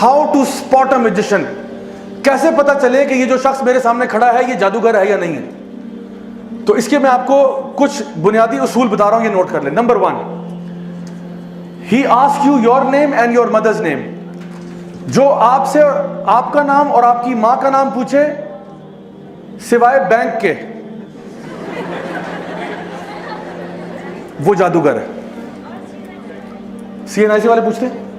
How to spot a magician. کیسے پتا چلے کہ یہ جو شخص میرے سامنے کھڑا ہے یہ جادوگر ہے یا نہیں ہے. تو اس کے میں آپ کو کچھ بنیادی اصول بتا رہا ہوں, یہ نوٹ کر لیں. Number 1, he ask you your name and your mother's name. جو آپ سے آپ کا نام اور آپ کی ماں کا نام پوچھے سوائے بینک کے, وہ جادوگر ہے. سی این آئی سی والے پوچھتے ہیں,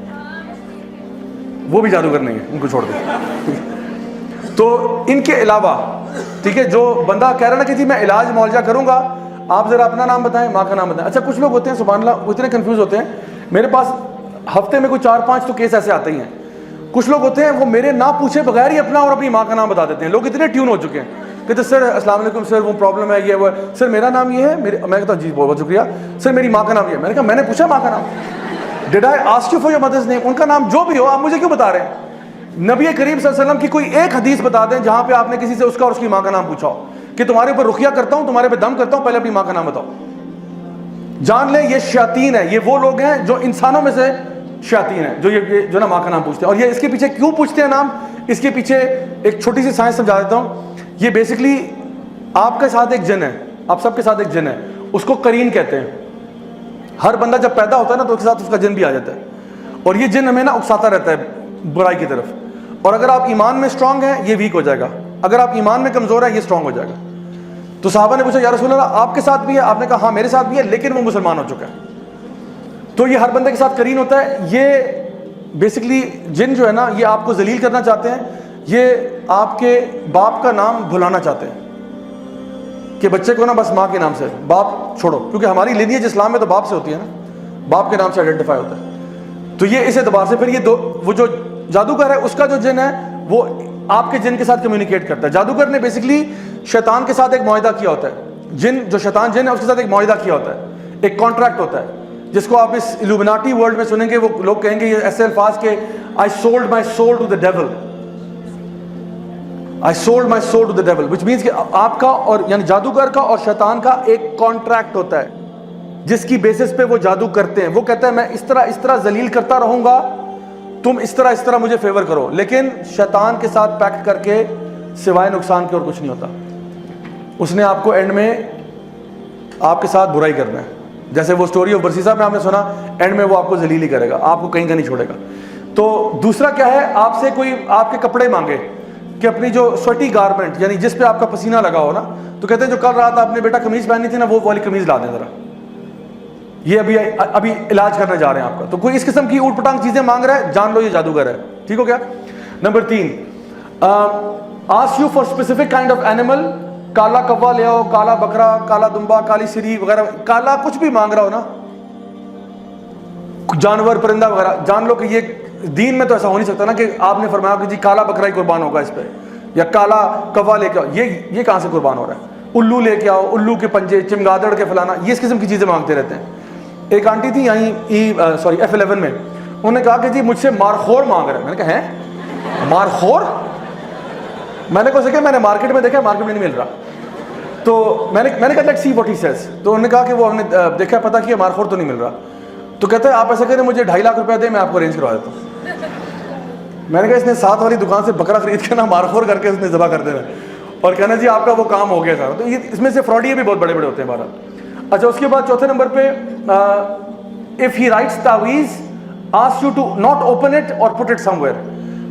وہ بھی جادوگر نہیں ہے, ان کو چھوڑ دیں. تو ان کے علاوہ ٹھیک ہے, جو بندہ کہہ رہا نا کہ جی میں علاج معالجہ کروں گا, آپ ذرا اپنا نام بتائیں, ماں کا نام بتائیں. اچھا کچھ لوگ ہوتے ہیں سبحان اللہ وہ اتنے کنفیوز ہوتے ہیں, میرے پاس ہفتے میں کوئی 4-5 تو کیس ایسے آتے ہی ہیں. کچھ لوگ ہوتے ہیں وہ میرے نہ پوچھے بغیر ہی اپنا اور اپنی ماں کا نام بتا دیتے ہیں. لوگ اتنے ٹیون ہو چکے ہیں کہ سر السلام علیکم سر, وہ پرابلم ہے یہ وہ, سر میرا نام یہ ہے, میں کہتا ہوں جی بہت شکریہ سر, میری ماں کا نام یہ ہے. میں نے کہا میں نے پوچھا ماں کا نام, did I ask you for your mother's name. ان کا نام جو بھی ہو آپ مجھے کیوں بتا رہے ہیں؟ نبی کریم صلی اللہ علیہ وسلم کی کوئی ایک حدیث بتا دیں جہاں پہ آپ نے کسی سے اس کا اور اس کی ماں کا نام پوچھا ہو کہ تمہارے اوپر رقیہ کرتا ہوں, تمہارے پہ دم کرتا ہوں, پہلے اپنی ماں کا نام بتاؤ. جان لیں یہ شیاطین ہے, یہ وہ لوگ ہیں جو انسانوں میں سے شیاطین ہیں, جو نا ماں کا نام پوچھتے ہیں. اور یہ اس کے پیچھے کیوں پوچھتے ہیں نام, اس کے پیچھے ایک چھوٹی سی سائنس سمجھا دیتا ہوں. یہ بیسکلی آپ کے ساتھ ایک جن ہے, آپ سب کے ساتھ ایک جن ہے, اس کو قرین کہتے ہیں. ہر بندہ جب پیدا ہوتا ہے نا تو اس کے ساتھ اس کا جن بھی آ جاتا ہے, اور یہ جن ہمیں نا اکساتا رہتا ہے برائی کی طرف. اور اگر آپ ایمان میں اسٹرانگ ہیں یہ ویک ہو جائے گا, اگر آپ ایمان میں کمزور ہیں یہ اسٹرانگ ہو جائے گا. تو صحابہ نے پوچھا یا رسول اللہ آپ کے ساتھ بھی ہے؟ آپ نے کہا ہاں میرے ساتھ بھی ہے, لیکن وہ مسلمان ہو چکا ہے. تو یہ ہر بندے کے ساتھ قرین ہوتا ہے. یہ بیسکلی جن جو ہے نا یہ آپ کو ذلیل کرنا چاہتے ہیں, یہ آپ کے باپ کا نام بھلانا چاہتے ہیں کہ بچے کو نا بس ماں کے نام سے, باپ چھوڑو, کیونکہ ہماری لینیج اسلام میں تو باپ سے ہوتی ہے نا, باپ کے نام سے آئیڈینٹیفائی ہوتا ہے. تو یہ اس اعتبار سے پھر یہ وہ جو جادوگر ہے اس کا جو جن ہے وہ آپ کے جن کے ساتھ کمیونیکیٹ کرتا ہے. جادوگر نے بیسکلی شیطان کے ساتھ ایک معاہدہ کیا ہوتا ہے. جو شیطان جن ہے اس کے ساتھ ایک معاہدہ کیا ہوتا ہے, ایک کانٹریکٹ ہوتا ہے, جس کو آپ اس الومناٹی ورلڈ میں سنیں گے. وہ لوگ کہیں گے یہ ایسے الفاظ کہ I sold my soul to the devil, I sold my soul to the devil, which means کہ آپ کا اور یعنی جادوگر کا اور شیطان کا ایک کانٹریکٹ ہوتا ہے جس کی بیسس پہ وہ جادو کرتے ہیں. وہ کہتا ہے میں اس طرح ذلیل کرتا رہوں گا, تم اس طرح مجھے فیور کرو. لیکن شیطان کے ساتھ پیکٹ کر کے سوائے نقصان کے اور کچھ نہیں ہوتا. اس نے آپ کو اینڈ میں آپ کے ساتھ برائی کرنا ہے. جیسے وہ سٹوری آف برسیسا میں آپ نے سنا, اینڈ میں وہ آپ کو ذلیل ہی کرے گا, آپ کو کہیں کا نہیں چھوڑے گا. تو دوسرا کیا ہے, آپ سے کوئی آپ کے کپڑے مانگے کہ اپنی جو سویٹی گارمنٹ یعنی جس پہ آپ کا پسینہ لگا ہو نا, تو کہتے ہیں جو کل رات آپ نے بیٹا قمیض پہنی تھی نا وہ والی قمیض لا دیں ذرا, یہ ابھی علاج کرنے جا رہے ہیں آپ کا. تو کوئی اس قسم کی اوٹ پٹانگ چیزیں مانگ رہا ہے, جان لو یہ جادوگر ہے. ٹھیک ہو گیا. Number 3, ask you for specific kind of animal. کالا کوا لے آؤ, کالا بکرا, کالا دمبا, کالی سری وغیرہ, کالا کچھ بھی مانگ رہا ہو نا, جانور پرندہ وغیرہ, جان لو کہ یہ دین میں تو ایسا ہو نہیں سکتا نا کہ آپ نے فرمایا کہ جی کالا بکرا ہی قربان ہوگا اس پہ, یا کالا کوا لے کے آؤ. یہ کہاں سے قربان ہو رہا ہے؟ الو لے کے آؤ, الو کے پنجے, چمگادڑ کے فلانا, یہ اس قسم کی چیزیں مانگتے رہتے ہیں. ایک آنٹی تھی یہیں F11 میں, انہوں نے کہا کہ جی مجھ سے مارخور مانگ رہا ہے. میں نے کہا ہیں مارخور؟ میں نے کہا میں نے مارکیٹ میں دیکھا, مارکیٹ میں نہیں مل رہا. تو میں نے کہا let's see what he says. تو انہوں نے کہا کہ وہ ہم نے دیکھا پتا کیا مارخور تو نہیں مل رہا. تو کہتے ہیں آپ ایسا کریں مجھے 2.5 لاکھ روپے دیں, میں آپ کو ارینج کروا دیتا ہوں. میں نے کہا اس نے ساتھ والی دکان سے بکرا خرید کے نا مارخور کر کے اس نے ذبح کر دینا اور کہنا جی آپ کا وہ کام ہو گیا سارا. تو یہ اس میں سے فراڈیے بھی بہت بڑے بڑے ہوتے ہیں بہرحال. اچھا اس کے بعد چوتھے نمبر پہ, if he writes تعویذ ask you to not open it or put it somewhere.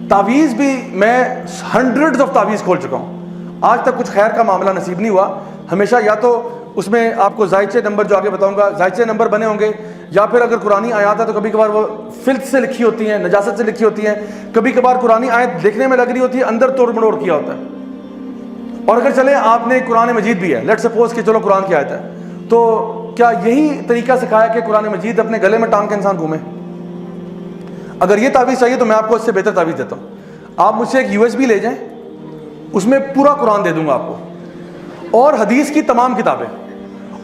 تعویذ بھی میں hundreds of تعویذ کھول چکا ہوں, آج تک کچھ خیر کا معاملہ نصیب نہیں ہوا. ہمیشہ یا تو اس میں آپ کو زائچے نمبر جو آگے بتاؤں گا زائچے نمبر بنے ہوں گے, یا پھر اگر قرآنی آیات ہے تو کبھی کبھار وہ فلت سے لکھی ہوتی ہیں, نجاست سے لکھی ہوتی ہیں, کبھی کبھار قرآنی آیت دیکھنے میں لگ رہی ہوتی ہے اندر توڑ مڑوڑ کیا ہوتا ہے. اور اگر چلیں آپ نے قرآن مجید بھی ہے, لیٹ سپوز کہ چلو قرآن کی آیت ہے, تو کیا یہی طریقہ سکھایا کہ قرآن مجید اپنے گلے میں ٹانگ کے انسان گھومے؟ اگر یہ تعویذ چاہیے تو میں آپ کو اس سے بہتر تعویذ دیتا ہوں. آپ مجھ سے ایک USB لے جائیں, اس میں پورا قرآن دے دوں گا آپ کو, اور حدیث کی تمام کتابیں,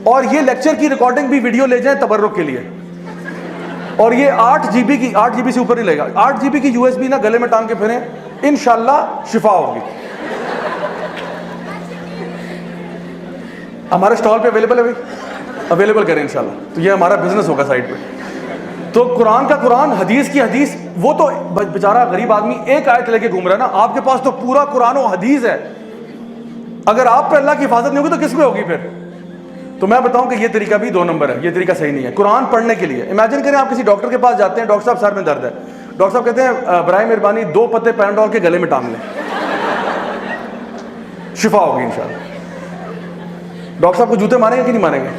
اور یہ لیکچر کی ریکارڈنگ بھی ویڈیو لے جائیں تبرک کے لیے, اور یہ 8 GB سے اوپر نہیں لے گا. 8 GB کی USB نا گلے میں ٹانگ کے پھریں, انشاءاللہ شفا ہوگی. ہمارے اسٹال پہ اویلیبل ہے بھائی, اویلیبل کریں انشاءاللہ. تو یہ ہمارا بزنس ہوگا سائٹ پہ. تو قرآن کا قرآن، حدیث کی حدیث. وہ تو بیچارہ غریب آدمی ایک آیت لے کے گھوم رہا ہے نا، آپ کے پاس تو پورا قرآن و حدیث ہے. اگر آپ پہ اللہ کی حفاظت نہیں ہوگی تو کس پہ ہوگی پھر؟ تو میں بتاؤں کہ یہ طریقہ بھی 2 نمبر ہے، یہ طریقہ صحیح نہیں ہے. قرآن پڑھنے کے لیے امیجن کریں آپ کسی ڈاکٹر کے پاس جاتے ہیں، ڈاکٹر صاحب سر میں درد ہے، ڈاکٹر صاحب کہتے ہیں برائے مہربانی 2 پتے پیناڈول کے گلے میں ٹانگ لیں، شفا ہوگی انشاءاللہ. ڈاکٹر صاحب کو جوتے ماریں گے کہ نہیں ماریں گے؟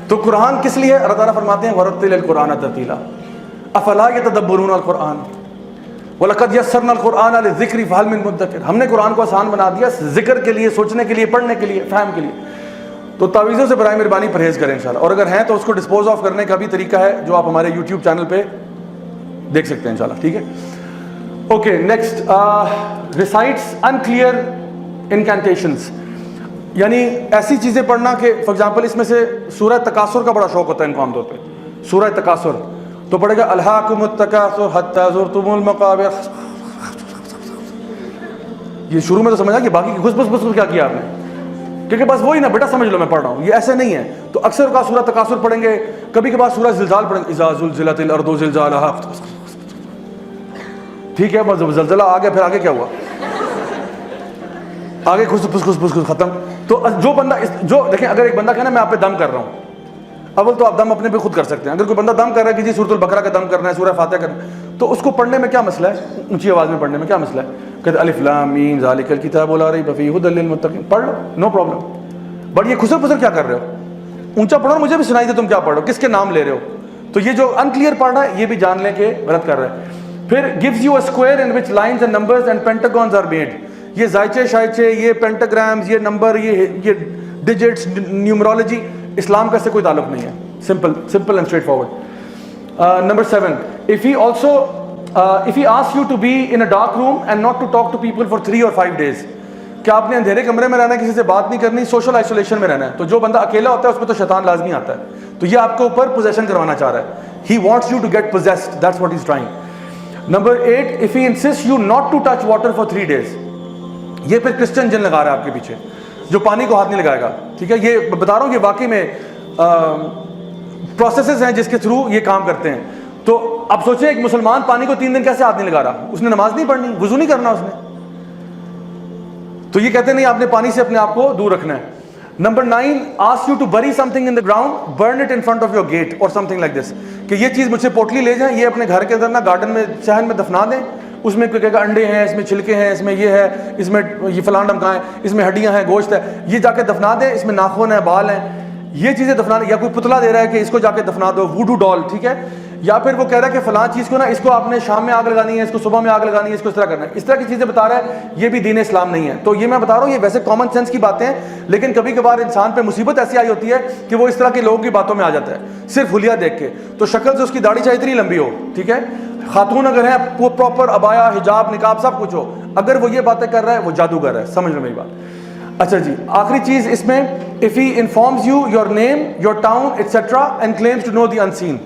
تو قرآن کس لیے؟ اللہ تعالیٰ فرماتے ہیں وَرَتِّلِ الْقُرْآنَ تَرْتِيلًا أَفَلَا يَتَدَبَّرُونَ الْقُرْآنَ وَلَقَدْ يَسَّرْنَا الْقُرْآنَ لِلذِّكْرِ فَهَلْ مِن مُدَّكِرٍ. ہم نے قرآن کو آسان بنا دیا ذکر کے لیے، سوچنے کے لیے، پڑھنے کے لیے، فہم کے لیے. تو تعویذوں سے برائے مہربانی پرہیز کریں انشاءاللہ، اور اگر ہیں تو اس کو ڈسپوز آف کرنے کا بھی طریقہ ہے جو آپ ہمارے یوٹیوب چینل پہ دیکھ سکتے ہیں انشاءاللہ. ٹھیک ہے، اوکے. نیکسٹ، ریسائٹس انکلیئر انکینٹیشنس، یعنی ایسی چیزیں پڑھنا کہ فار ایگزامپل اس میں سے سورہ تکاثر کا بڑا شوق ہوتا ہے ان کو عام طور پہ. سورہ تکاثر تو پڑھے گا الہاکم التکاثر حتی زرتم المقابر. یہ شروع میں تو سمجھا کہ باقی گھس بس کیا کیا آپ نے، کیونکہ بس وہی نا بیٹا سمجھ لو میں پڑھ رہا ہوں. یہ ایسے نہیں ہے. تو اکثر کا سورہ تکاثر پڑھیں گے، کبھی کبھار سورہ زلزال پڑھیں گے، اذا زلزلت الارض زلزالہا. ٹھیک ہے، بس زلزلہ آ گیا، پھر آگے کیا ہوا؟ آگے گھس پھس ختم. تو جو بندہ جو دیکھیں، اگر ایک بندہ کہنا میں آپ پہ دم کر رہا ہوں، اول تو آپ دم اپنے پہ خود کر سکتے ہیں. اگر کوئی بندہ دم کر رہا ہے کہ جی سورۃ البقرہ کا دم کرنا ہے، سورہ فاتحہ کرنا ہے، تو اس کو پڑھنے میں کیا مسئلہ ہے؟ اونچی آواز میں پڑھنے میں کیا مسئلہ ہے؟ کہتے الف لام میم ذالک الکتاب لا ریب فیہ ھدی للمتقین، پڑھ لو، نو پرابلم. بٹ یہ خسر پسر کیا کر رہے ہو؟ اونچا پڑھو، مجھے بھی سنائی دے تم کیا پڑھ رہے ہو، کس کے نام لے رہے ہو. تو یہ جو انکلیئر پڑھ رہا ہے یہ بھی جان لیں کہ غلط کر رہا ہے. پھر gives you a square in which lines and numbers and pentagons are made. یہ زائچے شائچے، یہ پینٹاگرامز، یہ نمبر، یہ ڈیجٹس، نیومرولوجی، اسلام کا اس سے کوئی تعلق نہیں ہے. simple and straightforward. Number 7, if he asks you to be in a dark room and not to talk to people for 3 or 5 days, کہ آپ نے اندھیرے کمرے میں رہنا ہے، کسی سے بات نہیں کرنی، سوشل آئسولیشن میں رہنا ہے. تو جو بندہ اکیلا ہوتا ہے اس میں تو شیطان لازمی آتا ہے. تو یہ آپ کے اوپر پوزیشن کروانا چاہ رہا ہے. He wants you to get possessed. That's what he's trying. Number 8, if he insists you not to touch water for 3 days. یہ پھر کرسچن جن لگا رہا ہے آپ کے پیچھے، جو پانی کو ہاتھ نہیں لگائے گا. ٹھیک ہے، یہ بتا رہا ہوں کہ واقعی میں پروسیسز ہیں جس کے تھرو یہ کام کرتے ہیں. تو اب سوچیں ایک مسلمان پانی کو 3 دن کیسے ہاتھ نہیں لگا رہا؟ اس نے نماز نہیں پڑھنی، وضو نہیں کرنا اس نے. تو یہ کہتے ہیں نہیں، آپ نے پانی سے اپنے آپ کو دور رکھنا ہے. Number 9, ask you to bury something in the ground, burn it in front of your gate or something like this. کہ یہ چیز مجھ سے پوٹلی لے جائیں، یہ اپنے گھر کے اندر نا گارڈن میں صحن میں دفنا دیں. اس میں کہے گا انڈے ہیں، اس میں چھلکے ہیں، اس میں یہ ہے، اس میں یہ فلاں ڈمکائیں، اس میں ہڈیاں ہیں، گوشت ہے، یہ جا کے دفنا دیں. اس میں ناخن ہے، بال ہیں، یہ چیزیں دفنا دیں. یا کوئی پتلا دے رہا ہے کہ اس کو جا کے دفنا دو، ووڈو ڈال. ٹھیک ہے، یا پھر وہ کہہ رہا ہے کہ فلاں چیز کو نا اس کو آپ نے شام میں آگ لگانی ہے، اس کو صبح میں آگ لگانی ہے، اس کو اس طرح کرنا ہے. اس طرح کی چیزیں بتا رہا ہے. یہ بھی دین اسلام نہیں ہے. تو یہ میں بتا رہا ہوں، یہ ویسے کامن سینس کی باتیں ہیں، لیکن کبھی کبھار انسان پہ مصیبت ایسی آئی ہوتی ہے کہ وہ اس طرح کے لوگوں کی باتوں میں آ جاتا ہے صرف حلیہ دیکھ کے. تو شکل سے اس کی داڑھی چاہے اتنی لمبی ہو، ٹھیک ہے، خاتون اگر ہیں وہ پراپر ابایا، حجاب، نقاب سب کچھ ہو، اگر وہ یہ باتیں کر رہا ہے وہ جادوگر ہے. سمجھ لو میری بات. اچھا جی، آخری چیز اس میں، if he informs you your name, your town, etc. and claims to know the unseen.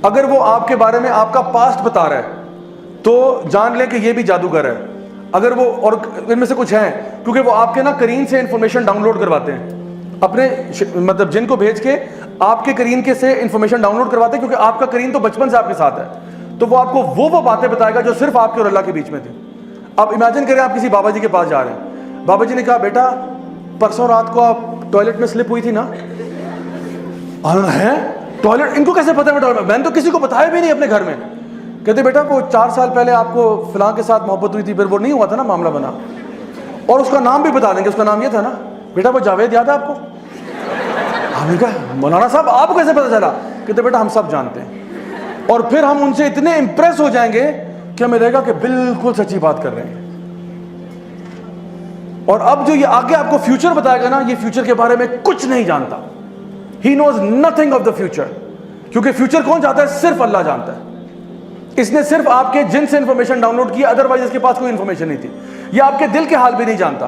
اگر وہ آپ کے بارے میں آپ کا پاسٹ بتا رہا ہے تو جان لیں کہ یہ بھی جادوگر ہے. اگر وہ، اور ان میں سے کچھ ہیں کیونکہ وہ آپ کے نا کرین سے انفارمیشن ڈاؤن لوڈ کرواتے ہیں، اپنے مطلب جن کو بھیج کے آپ کے کرین کے سے انفارمیشن ڈاؤن لوڈ کرواتے ہیں، کیونکہ آپ کا کرین تو بچپن سے آپ کے ساتھ ہے. تو وہ آپ کو وہ باتیں بتائے گا جو صرف آپ کے اور اللہ کے بیچ میں تھی. اب امیجن کریں آپ کسی بابا جی کے پاس جا رہے ہیں، بابا جی نے کہا بیٹا پرسوں رات کو آپ ٹوائلٹ میں سلپ ہوئی تھی نا. ہے ٹوائلٹ، ان کو کیسے پتہ ہے؟ میں نے تو کسی کو بتایا بھی نہیں اپنے گھر میں. کہتے بیٹا وہ 4 سال پہلے آپ کو فلاں کے ساتھ محبت ہوئی تھی، پھر وہ نہیں ہوا تھا نا، معاملہ بنا. اور اس کا نام بھی بتا دیں گے، اس کا نام یہ تھا نا. بیٹا وہ جاوید یاد ہے آپ کو؟ ہم نے کہا مولانا صاحب آپ کو کیسے پتہ چلا؟ کہتے بیٹا ہم سب جانتے ہیں. اور پھر ہم ان سے اتنے امپریس ہو جائیں گے کہ ہمیں لگے گا کہ بالکل سچی بات کر رہے ہیں. اور اب جو یہ آگے آپ کو فیوچر بتائے گا نا، یہ فیوچر کے بارے میں کچھ نہیں جانتا. He knows nothing of the future. کیونکہ فیوچر کون جانتا ہے؟ صرف اللہ جانتا ہے. اس نے صرف آپ کے جن سے انفارمیشن ڈاؤن لوڈ کی، ادروائز اس کے پاس کوئی انفارمیشن نہیں تھی. یہ آپ کے دل کے حال بھی نہیں جانتا.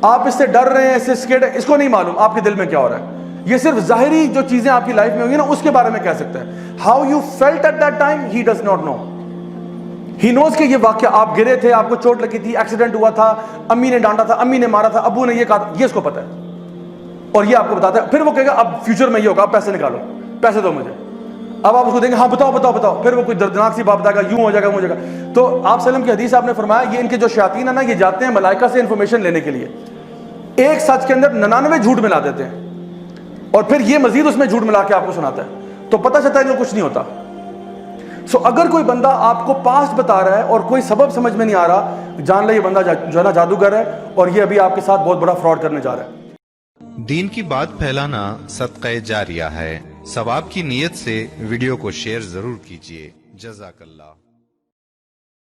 آپ اس سے ڈر رہے ہیں، اس سے سکیڈ ہے، اس کو نہیں معلوم آپ کے دل میں کیا ہو رہا ہے. یہ صرف ظاہری جو چیزیں آپ کی لائف میں ہوئی نا اس کے بارے میں کہہ سکتا ہے. How you felt at that time, he does not know. He knows کہ یہ واقعہ آپ گرے تھے، آپ کو چوٹ لگی تھی، ایکسیڈنٹ ہوا تھا، امی نے ڈانٹا تھا، امی نے مارا تھا، ابو نے یہ کہا تھا، یہ اس کو پتا ہے. اور یہ آپ کو بتاتا ہے. پھر وہ کہے گا اب فیوچر میں یہ ہوگا، اب پیسے نکالو، پیسے دو مجھے. اب آپ اس کو دیں گے ہاں بتاؤ بتاؤ بتاؤ, پھر وہ کوئی دردناک سی بات بتائے گا, یوں ہو جائے گا, وہ ہو جائے گا. تو آپ صلی اللہ علیہ وسلم کی حدیث آپ نے فرمایا یہ ان کے جو شیاطین ہیں نا, یہ جاتے ہیں ملائکہ سے انفارمیشن لینے کے لیے, ایک سچ کے اندر 99 جھوٹ ملا دیتے ہیں, اور پھر یہ مزید اس میں جھوٹ ملا کے آپ کو سناتا ہے, تو پتہ چلتا ہے کہ کچھ نہیں ہوتا. سو اگر کوئی بندہ آپ کو پاسٹ بتا رہا ہے اور کوئی سبب سمجھ میں نہیں آ رہا, جان لے یہ بندہ جو ہے نا جادوگر ہے, اور یہ ابھی آپ کے ساتھ بہت بڑا فراڈ کرنے جا رہا ہے. دین کی بات پھیلانا صدقہ جاریہ ہے. ثواب کی نیت سے ویڈیو کو شیئر ضرور کیجیے. جزاک اللہ.